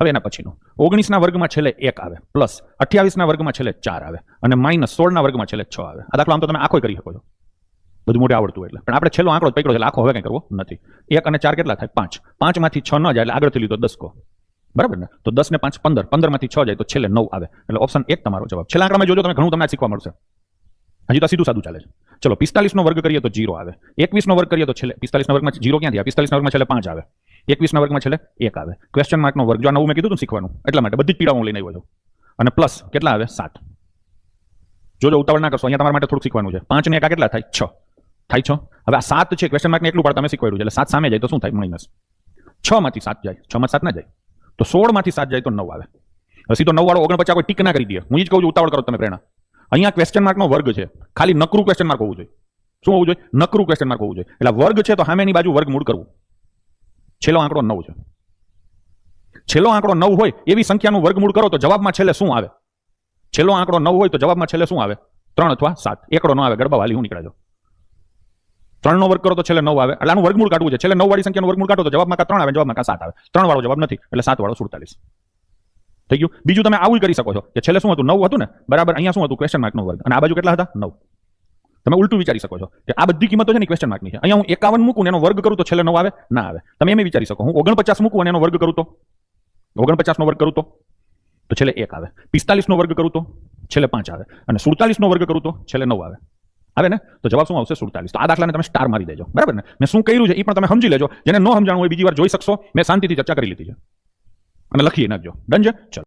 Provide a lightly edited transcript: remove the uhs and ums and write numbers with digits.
હવે એના પછીનું 19 ના વર્ગમાં છેલ્લે 1 આવે પ્લસ 28 ના વર્ગમાં છેલ્લે 4 આવે અને માઇનસ 16 ના વર્ગમાં છેલ્લે 6 આવે. આ દાખલો આમ તો તમે આખો કરી શકો છો, બધું મોટે આવડતું એટલે, પણ આપણે છેલ્લો આંકડો જ પકડ્યો એટલે આખો હવે કંઈ કરવો નથી. 1 અને 4 કેટલા થાય? 5. 5 માંથી 6 ન જાય એટલે આગળથી લીધો 10 કો, બરાબર ને? તો 10 ને 5 15, 15 માંથી 6 જાય તો છેલ્લે 9 આવે. એટલે ઓપ્શન 1 તમારો જવાબ. છેલ્લા આંકડામાં જોજો તમે, ઘણું તમને શીખવા મળશે. હજી તો સીધું સાદું ચાલે છે. ચલો 45 નો વર્ગ કરીએ તો 0 આવે. 21 નો વર્ગ કરીએ તો છેલ્લે 45 ના વર્ગમાં 0 ક્યાંથી આવે? 45 ના વર્ગમાં છેલ્લે 5 આવે. 21 ના વર્ગમાં છેલ્લે 1 આવે. ક્વેશ્ચન માર્ક નો વર્ગ, જો આ નવું મેં કીધું હતું શીખવાનું, એટલા માટે બધી જ પીડાઓ લઈને આવ્યો છું. અને પ્લસ કેટલા આવે? 7. જોજો ઉતાવળ ના કરશો, અહીંયા તમારા માટે થોડુંક શીખવાનું છે. 5 ને 1 કેટલા થાય? 6 થાય. 6. હવે આ 7 છે, ક્વેશ્ચન માર્ક ને એટલું પણ તમે શીખવાડ્યું છે, એટલે 7 સામે જાય તો શું થાય? માઇનસ 6 માંથી 7 જાય, 6 માંથી 7 ના જાય તો 16 માંથી 7 જાય તો 9 આવે. હવે સીધો 9 વાળો 49 કોઈ ટીક ના કરી દે. હું જ કહું છું ઉતાવળ કરો તમે પ્રેરણા. અહીંયા ક્વેશ્ચન માર્ક નો વર્ગ છે, ખાલી નકરું ક્વેશ્ચન માર્ક હોવું જોઈએ. શું હોવું જોઈએ? નકરું ક્વેશ્ચન માર્ક હોવું જોઈએ. એટલે વર્ગ છે તો સામેની બાજુ વર્ગમૂળ કરવું. છેલ્લો આંકડો 9 છે. છેલ્લો આંકડો 9 હોય એવી સંખ્યાનું વર્ગમૂળ કરો તો જવાબમાં છેલ્લે શું આવે? છેલ્લો આંકડો 9 હોય તો જવાબમાં છેલ્લે શું આવે? 3 અથવા 7. એકડો ન આવે, ગડબા વાલી હું નીકળે જો. 3 નો વર્ગ કરો તો છેલ્લે 9 આવે. એટલે આનું વર્ગમૂળ કાઢવું છે. છેલ્લે 9 વાળી સંખ્યાનું વર્ગમૂળ કાઢો તો જવાબમાં કા 3 આવે, જવાબમાં કા 7 આવે. 3 વાળો જવાબ નથી, એટલે 7 વાળો 47 થઈ ગયું. બીજું તમે આવું કરી શકો છો કે છેલ્લે શું હતું? 9 હતું ને, બરાબર. અહીંયા શું હતું? ક્વેશ્ચન માર્ક નો વર્ગ. અને આ બાજુ કેટલા હતા? 9. તમે ઉલટું વિચારી શકો છો કે આ બધી કિંમતો છે ને ક્વેશ્ચન માર્કની છે. અહીંયા હું 51 મૂકું ને એનો વર્ગ કરું તો છેલ્લે 9 આવે? ના આવે. તમે એમ વિચારી શકો હું 49 મૂકું અને એનો વર્ગ કરું તો 49 નો વર્ગ કરું તો છેલ્લે 1 આવે. 45 નો વર્ગ કરું તો છેલ્લે 5 આવે. અને 47 નો વર્ગ કરું તો છેલ્લે 9 આવે. આવે ને? તો જવાબ શું આવશે? 47. તો આ દાખલાને તમે સ્ટાર મારી દેજો, બરાબર ને? મેં શું કર્યું છે એ પણ તમે સમજી લેજો. જેને ન સમજાણું હોય બીજી વાર જોઈ શકશો. મેં શાંતિથી ચર્ચા કરી લીધી છે. અને લખી નાખજો. ડન છે? ચલો.